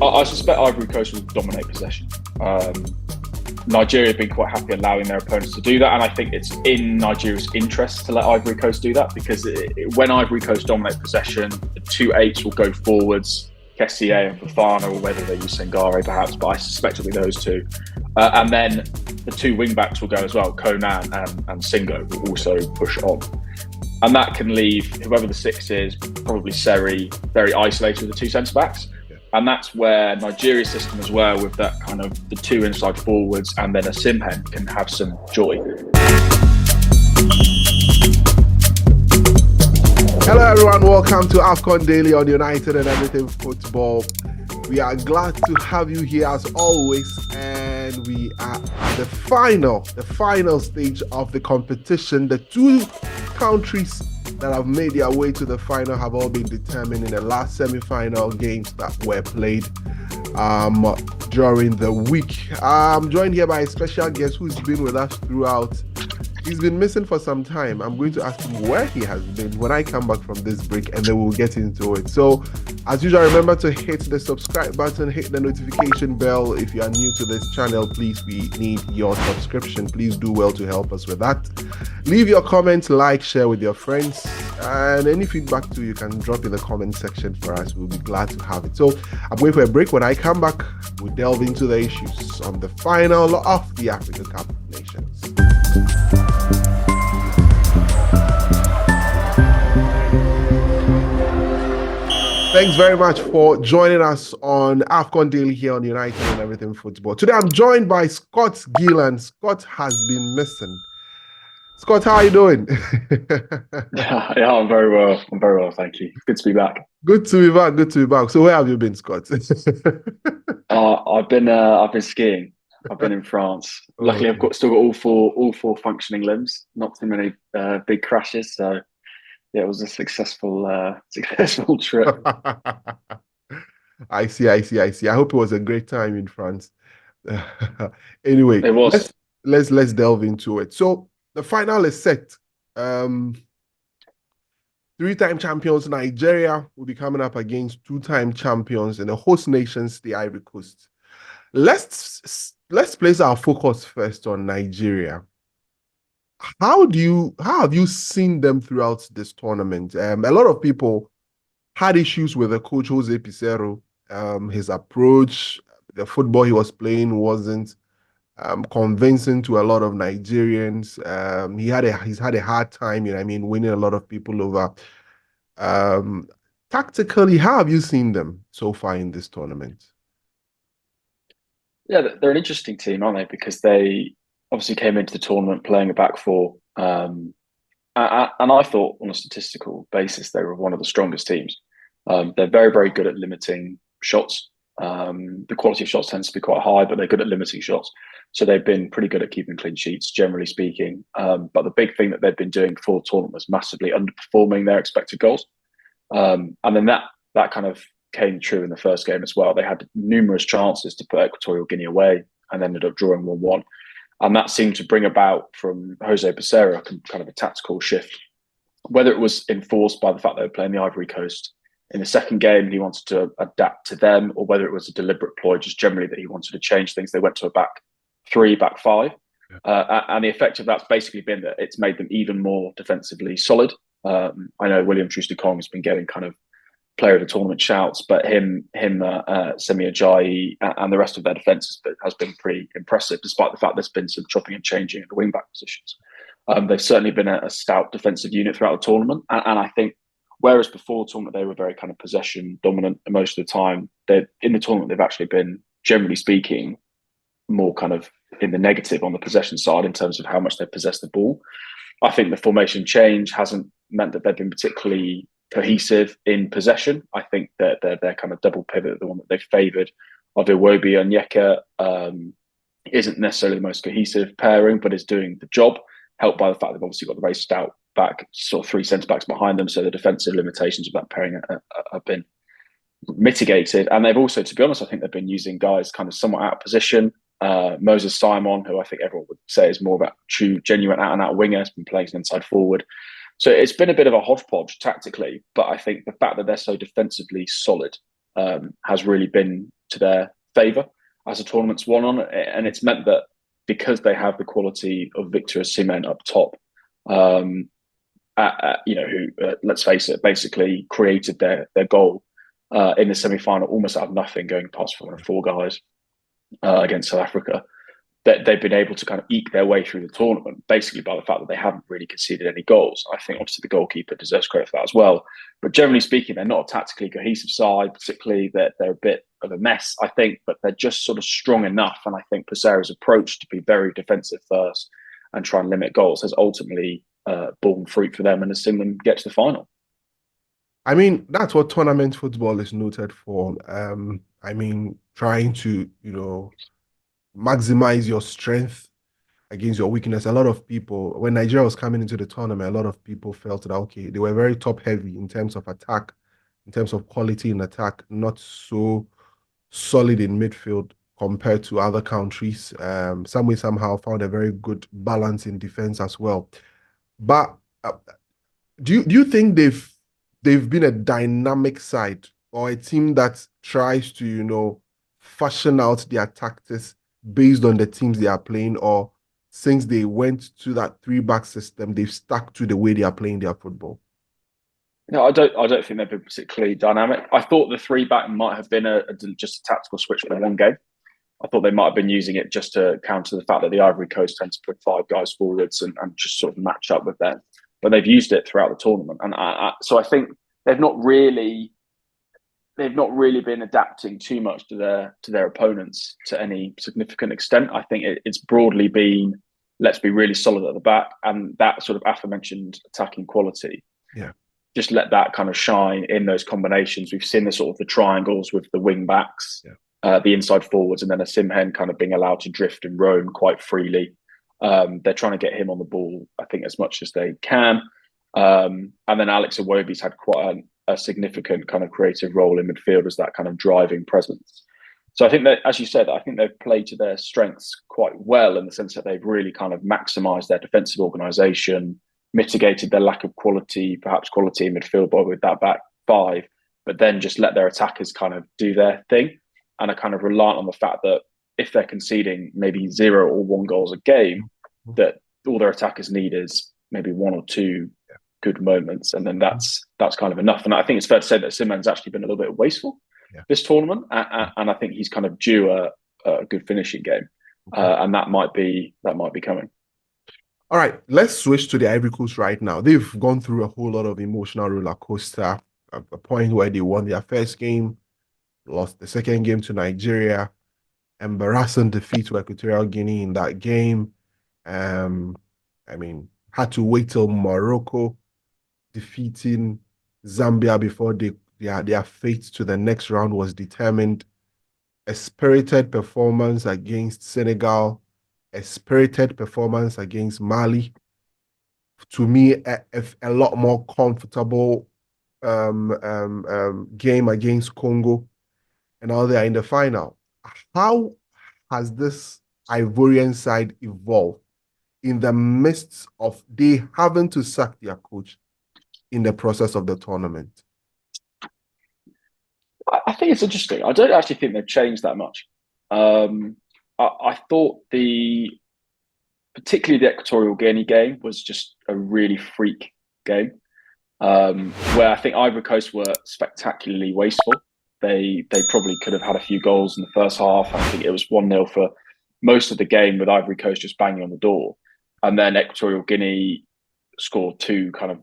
I suspect Ivory Coast will dominate possession. Nigeria have been quite happy allowing their opponents to do that, and I think it's in Nigeria's interest to let Ivory Coast do that, because when Ivory Coast dominate possession, the 2 8s will go forwards, Kessie and Fofana, or whether they use Sengare perhaps, but I suspect it'll be those two. And then the 2 wing-backs will go as well, Konan and Singo will also push on. And that can leave whoever the 6 is, probably Seri, very isolated with the 2 centre-backs. And that's where Nigeria's system as well, with that kind of the 2 inside forwards and then a Simhen, can have some joy. Hello everyone, welcome to AFCON Daily on United and Everything Football. We are glad to have you here as always, and we are at the final stage of the competition. The 2 countries that have made their way to the final have all been determined in the last semi-final games that were played during the week. I'm joined here by a special guest who's been with us throughout. He's been missing for some time. I'm going to ask him where he has been when I come back from this break, and then we'll get into it. So, as usual, remember to hit the subscribe button, hit the notification bell. If you are new to this channel, please, we need your subscription. Please do well to help us with that. Leave your comments, like, share with your friends, and any feedback too, you can drop in the comment section for us. We'll be glad to have it. So, I'm going for a break. When I come back, we'll delve into the issues on the final of the Africa Cup of Nations. Thanks very much for joining us on AFCON Daily here on United and Everything Football. Today I'm joined by Scott Gillan. Scott has been missing. Scott, how are you doing? Yeah, I'm very well. Thank you. Good to be back. Good to be back. So where have you been, Scott? I've been skiing. I've been in France. Luckily, I've still got all four functioning limbs. Not too many big crashes. So yeah, it was a successful trip. I see. I hope it was a great time in France. Anyway, it was. Let's delve into it. So the final is set. 3-time champions Nigeria will be coming up against 2-time champions in the host nations, the Ivory Coast. Let's place our focus first on Nigeria. How have you seen them throughout this tournament? A lot of people had issues with the coach Jose Pizarro. His approach, the football he was playing wasn't convincing to a lot of Nigerians. He's had a hard time, winning a lot of people over. Tactically, how have you seen them so far in this tournament? Yeah, they're an interesting team, aren't they? Because they obviously came into the tournament playing a back four. And I thought on a statistical basis, they were one of the strongest teams. They're very, very good at limiting shots. The quality of shots tends to be quite high, but they're good at limiting shots. So they've been pretty good at keeping clean sheets, generally speaking. But the big thing that they've been doing before the tournament was massively underperforming their expected goals. And then that kind of came true in the first game as well. They had numerous chances to put Equatorial Guinea away and ended up drawing 1-1. And that seemed to bring about from Jose Pizarro kind of a tactical shift. Whether it was enforced by the fact they were playing the Ivory Coast in the second game, he wanted to adapt to them, or whether it was a deliberate ploy, just generally that he wanted to change things. They went to a back 3, back 5. And the effect of that's basically been that it's made them even more defensively solid. I know William Troost-Ekong has been getting kind of player of the tournament shouts, but Semi Ajayi and the rest of their defence has been pretty impressive, despite the fact there's been some chopping and changing at the wing back positions. They've certainly been a stout defensive unit throughout the tournament, and I think whereas before the tournament they were very kind of possession dominant most of the time, in the tournament they've actually been, generally speaking, more kind of in the negative on the possession side in terms of how much they possess the ball. I think the formation change hasn't meant that they've been particularly cohesive in possession. I think that their kind of double pivot, the one that they've favoured of Iwobi and Onyeka, isn't necessarily the most cohesive pairing, but is doing the job, helped by the fact they've obviously got the very stout back, sort of 3 centre-backs behind them, so the defensive limitations of that pairing have been mitigated. And they've also, to be honest, I think they've been using guys kind of somewhat out of position. Moses Simon, who I think everyone would say is more of a true, genuine out-and-out winger, has been playing as an inside forward. So it's been a bit of a hodgepodge tactically, but I think the fact that they're so defensively solid has really been to their favour as the tournament's won on, and it's meant that because they have the quality of Victor Osimhen up top, who let's face it, basically created their goal in the semi-final almost out of nothing, going past four guys against South Africa. That they've been able to kind of eke their way through the tournament, basically by the fact that they haven't really conceded any goals. I think obviously the goalkeeper deserves credit for that as well. But generally speaking, they're not a tactically cohesive side, particularly that they're a bit of a mess, I think, but they're just sort of strong enough. And I think Peseira's approach to be very defensive first and try and limit goals has ultimately borne fruit for them and has seen them get to the final. I mean, that's what tournament football is noted for. Trying to, maximize your strength against your weakness. A lot of people, when Nigeria was coming into the tournament, a lot of people felt that, okay, they were very top heavy in terms of attack, in terms of quality in attack, not so solid in midfield compared to other countries. Some way, somehow found a very good balance in defense as well. But do you think they've been a dynamic side or a team that tries to, fashion out their tactics based on the teams they are playing, or since they went to that 3-back system, they've stuck to the way they are playing their football? No, I don't think they've been particularly dynamic. I thought the 3-back might have been just a tactical switch for one game. I thought they might have been using it just to counter the fact that the Ivory Coast tends to put 5 guys forwards and just sort of match up with them. But they've used it throughout the tournament, and so I think they've not really been adapting too much to their opponents to any significant extent. I think it's broadly been, let's be really solid at the back, and that sort of aforementioned attacking quality. Yeah. Just let that kind of shine in those combinations. We've seen the sort of the triangles with the wing backs, the inside forwards, and then Osimhen kind of being allowed to drift and roam quite freely. They're trying to get him on the ball, I think, as much as they can. And then Alex Iwobi's had quite a significant kind of creative role in midfield as that kind of driving presence. So I think that, as you said, I think they've played to their strengths quite well in the sense that they've really kind of maximised their defensive organisation, mitigated their lack of quality, perhaps quality in midfield with that back 5, but then just let their attackers kind of do their thing and are kind of reliant on the fact that if they're conceding maybe 0 or 1 goals a game, that all their attackers need is maybe 1 or 2 good moments, and then that's kind of enough. And I think it's fair to say that Osimhen's actually been a little bit wasteful this tournament, and I think he's kind of due a good finishing game, and that might be coming. All right, let's switch to the Ivory Coast right now. They've gone through a whole lot of emotional roller coaster. A point where they won their first game, lost the second game to Nigeria, embarrassing defeat to Equatorial Guinea in that game. Had to wait till Morocco, defeating Zambia before their fate to the next round was determined. A spirited performance against Senegal, a spirited performance against Mali. To me, a lot more comfortable game against Congo, and now they are in the final. How has this Ivorian side evolved in the midst of they having to sack their coach in the process of the tournament? I think it's interesting. I don't actually think they've changed that much. I thought particularly the Equatorial Guinea game was just a really freak game, where I think Ivory Coast were spectacularly wasteful. They probably could have had a few goals in the first half. I think it was 1-0 for most of the game with Ivory Coast just banging on the door. And then Equatorial Guinea scored 2 kind of,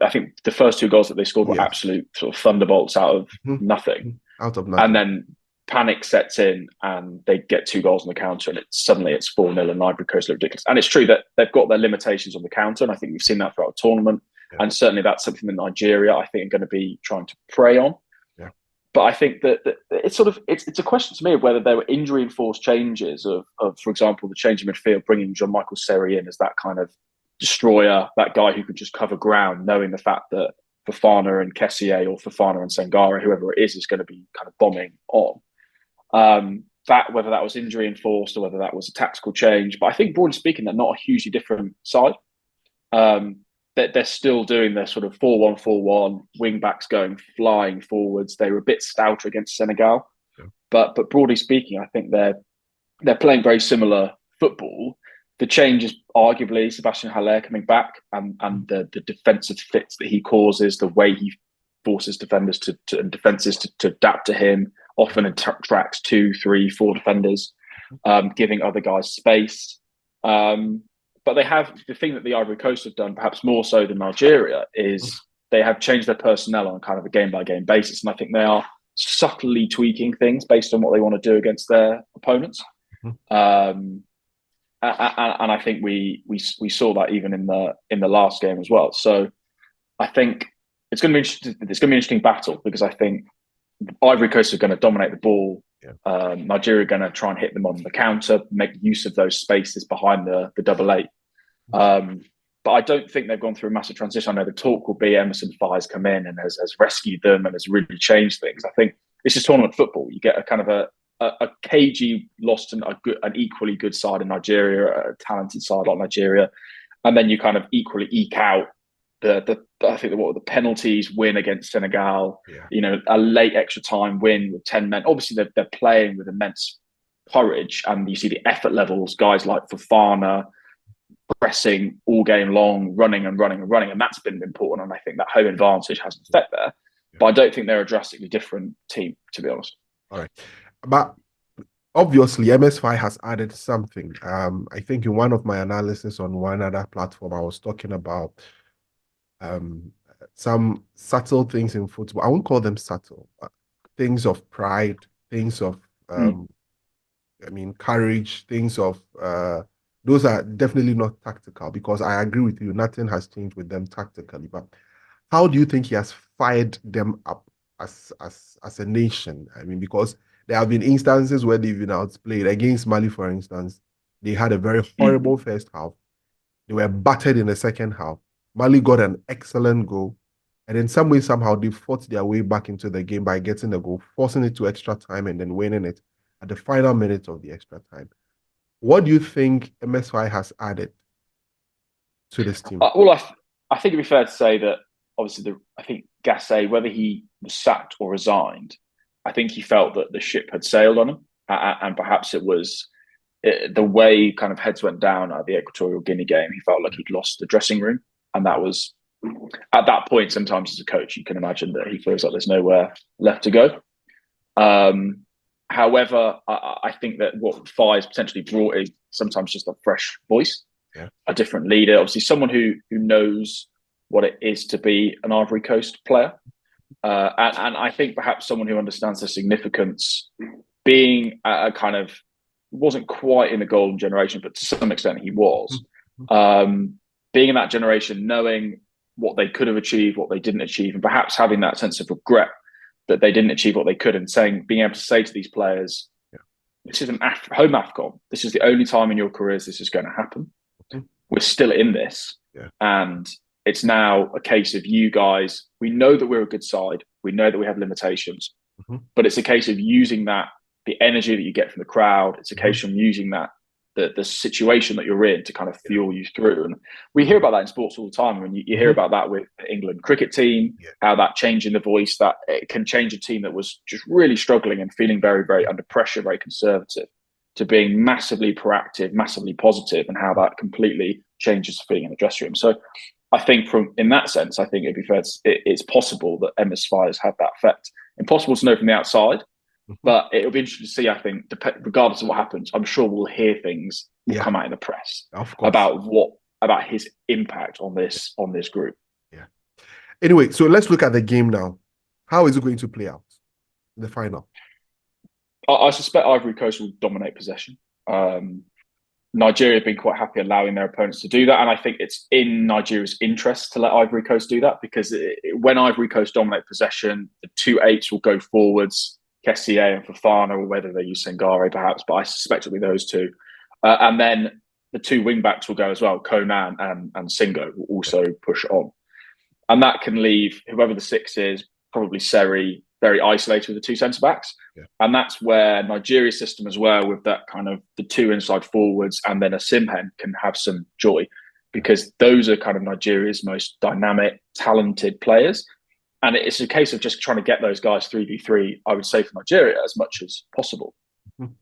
I think the first 2 goals that they scored were absolute sort of thunderbolts out of nothing. Out of nothing. And then panic sets in and they get 2 goals on the counter, and suddenly it's 4-0 and Ivory Coast look ridiculous. And it's true that they've got their limitations on the counter, and I think we've seen that throughout the tournament. Yeah. And certainly that's something that Nigeria, I think, are going to be trying to prey on. Yeah. But I think that it's a question to me of whether there were injury-enforced changes of, for example, the change in midfield, bringing Jean-Michael Seri in as that kind of destroyer, that guy who could just cover ground, knowing the fact that Fofana and Kessié or Fofana and Sangare, whoever it is going to be kind of bombing on. That whether that was injury enforced or whether that was a tactical change, but I think broadly speaking, they're not a hugely different side. they're still doing their sort of 4-1-4-1, wing backs going flying forwards. They were a bit stouter against Senegal, Yeah. but broadly speaking, I think they're playing very similar football. The change is arguably Sebastian Haller coming back, and the defensive fits that he causes, the way he forces defenders and defenses to adapt to him, often attracts 2, 3, 4 defenders, giving other guys space. But they have the thing that the Ivory Coast have done, perhaps more so than Nigeria, is they have changed their personnel on kind of a game by game basis, and I think they are subtly tweaking things based on what they want to do against their opponents. And I think we saw that even in the last game as well. So I think it's going to be an interesting battle, because I think Ivory Coast are going to dominate the ball. Yeah. Nigeria are going to try and hit them on the counter, make use of those spaces behind the 8-8. But I don't think they've gone through a massive transition. I know the talk will be Emerson Faes come in and has rescued them and has really changed things. I think this is tournament football. You get a kind of a cagey, lost and an equally good side in Nigeria, a talented side like Nigeria, and then you kind of equally eke out the penalties win against Senegal. Yeah. A late extra time win with 10 men. Obviously, they're playing with immense courage, and you see the effort levels. Guys like Fofana pressing all game long, running, and that's been important. And I think that home advantage has an effect there. Yeah. But I don't think they're a drastically different team, to be honest. All right. But obviously, MSFI has added something. I think in one of my analysis on one other platform, I was talking about some subtle things in football. I won't call them subtle. Things of pride, things of, courage, things of, those are definitely not tactical, because I agree with you, nothing has changed with them tactically. But how do you think he has fired them up as a nation? I mean, because there have been instances where they've been outplayed. Against Mali, for instance, they had a very horrible first half. They were battered in the second half. Mali got an excellent goal. And in some way, somehow, they fought their way back into the game by getting a goal, forcing it to extra time, and then winning it at the final minute of the extra time. What do you think MSY has added to this team? Well, I think it'd be fair to say that, obviously, I think Gasset, whether he was sacked or resigned, I think he felt that the ship had sailed on him, and perhaps it was the way kind of heads went down at the Equatorial Guinea game. He felt like he'd lost the dressing room, and that was, at that point, sometimes as a coach, you can imagine that he feels like there's nowhere left to go. However, I think that what Faes potentially brought is sometimes just a fresh voice, a different leader, obviously someone who knows what it is to be an Ivory Coast player. And I think perhaps someone who understands the significance, being a kind of, wasn't quite in the golden generation, but to some extent he was. Being in that generation, knowing what they could have achieved, what they didn't achieve, and perhaps having that sense of regret that they didn't achieve what they could, and being able to say to these players, this is home AFCON. This is the only time in your careers this is going to happen. We're still in this. And it's now a case of you guys, we know that we're a good side. We know that we have limitations, but it's a case of using that, the energy that you get from the crowd. It's a case of using that, the situation that you're in to kind of fuel you through. And we hear about that in sports all the time. I mean, you hear about that with the England cricket team, how that changing the voice, that it can change a team that was just really struggling and feeling very, very under pressure, very conservative, to being massively proactive, massively positive, and how that completely changes the feeling in the dressing room. So I think in that sense, I think it'd be fair it's possible that MSFI has had that effect. Impossible to know from the outside, but it'll be interesting to see, I think, regardless of what happens, I'm sure we'll hear things will come out in the press about his impact on this group. Anyway, so let's look at the game now. How is it going to play out in the final? I suspect Ivory Coast will dominate possession. Nigeria have been quite happy allowing their opponents to do that, and I think it's in Nigeria's interest to let Ivory Coast do that, because when Ivory Coast dominate possession, the 2-8s will go forwards, Kessié and Fofana, or whether they use Sengare perhaps, but I suspect it'll be those two. And then the two wing-backs will go as well, Konan and Singo will also push on. And that can leave whoever the 6 is, probably Seri, very isolated with the 2 centre-backs. And that's where Nigeria's system as well, with that kind of the 2 inside forwards and then a Simhen, can have some joy. because those are kind of Nigeria's most dynamic, talented players. And it's a case of just trying to get those guys 3v3, I would say, for Nigeria as much as possible. Mm-hmm.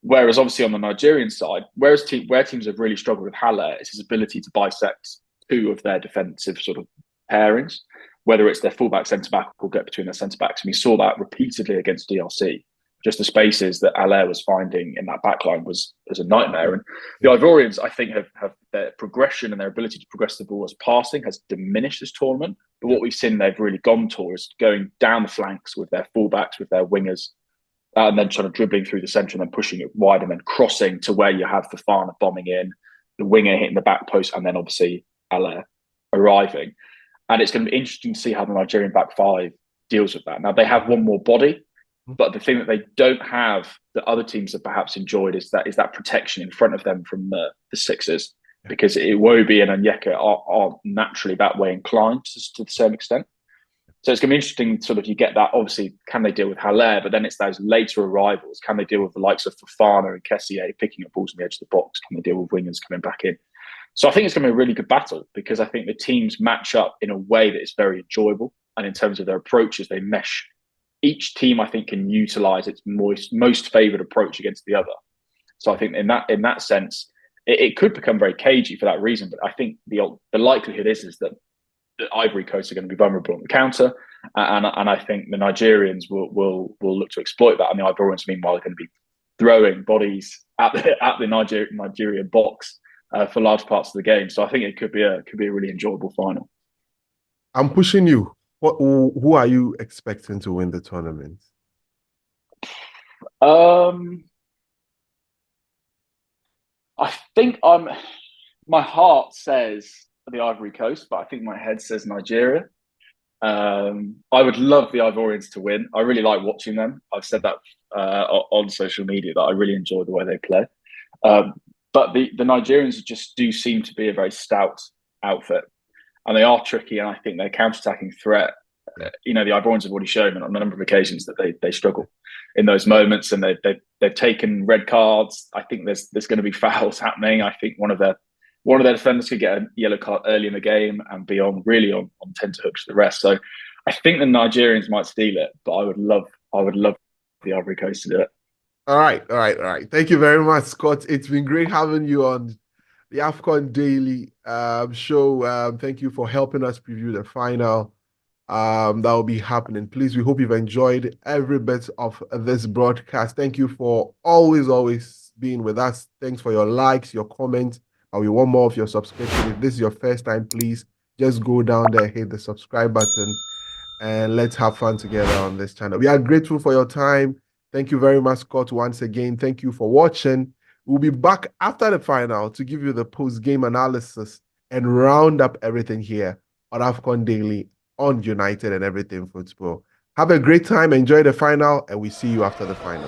Whereas obviously on the Nigerian side, where teams have really struggled with Haller is his ability to bisect two of their defensive sort of pairings, whether it's their fullback, centre-back, or get between their centre-backs. And we saw that repeatedly against DRC. Just the spaces that Haller was finding in that backline was a nightmare. And the Ivorians, I think, have their progression and their ability to progress the ball as passing has diminished this tournament. But what we've seen they've really gone towards going down the flanks with their fullbacks, with their wingers, and then trying to dribbling through the centre and then pushing it wide and then crossing to where you have Fofana bombing in, the winger hitting the back post, and then obviously Haller arriving. And it's going to be interesting to see how the Nigerian back five deals with that. Now, they have one more body, but the thing that they don't have that other teams have perhaps enjoyed is that protection in front of them from the sixes, because Iwobi and Onyeka are naturally that way inclined to a certain extent. So it's going to be interesting, sort of, you get that, obviously, can they deal with Haller? But then it's those later arrivals. Can they deal with the likes of Fofana and Kessié picking up balls on the edge of the box? Can they deal with wingers coming back in? So I think it's going to be a really good battle, because I think the teams match up in a way that is very enjoyable. And in terms of their approaches, they mesh. Each team, I think, can utilise its most favoured approach against the other. So I think in that sense, it could become very cagey for that reason. But I think the likelihood is that the Ivory Coast are going to be vulnerable on the counter, and I think the Nigerians will look to exploit that. And the Ivorians, meanwhile, are going to be throwing bodies at the Nigerian box for large parts of the game. So I think it could be a really enjoyable final. I'm pushing you. Who are you expecting to win the tournament? I think my heart says the Ivory Coast, but I think my head says Nigeria. I would love the Ivorians to win. I really like watching them. I've said that on social media, that I really enjoy the way they play. But the Nigerians just do seem to be a very stout outfit. And they are tricky, and I think their counter-attacking threat, the Ivorians have already shown on a number of occasions that they struggle in those moments, and they've taken red cards. I think there's going to be fouls happening. I think one of their defenders could get a yellow card early in the game and be on tenterhooks for the rest. So I think the Nigerians might steal it, but I would love the Ivory Coast to do it. All right. Thank you very much, Scott. It's been great having you on the AFCON Daily show. Thank you for helping us preview the final that will be happening. Please, we hope you've enjoyed every bit of this broadcast. Thank you for always being with us. Thanks for your likes, your comments, and we want more of your subscription. If this is your first time, please just go down there, hit the subscribe button, and let's have fun together on this channel. We are grateful for your time. Thank you very much, Scott, once again. Thank you for watching. We'll be back after the final to give you the post-game analysis and round up everything here on AFCON Daily on United and Everything Football. Have a great time. Enjoy the final, and we see you after the final.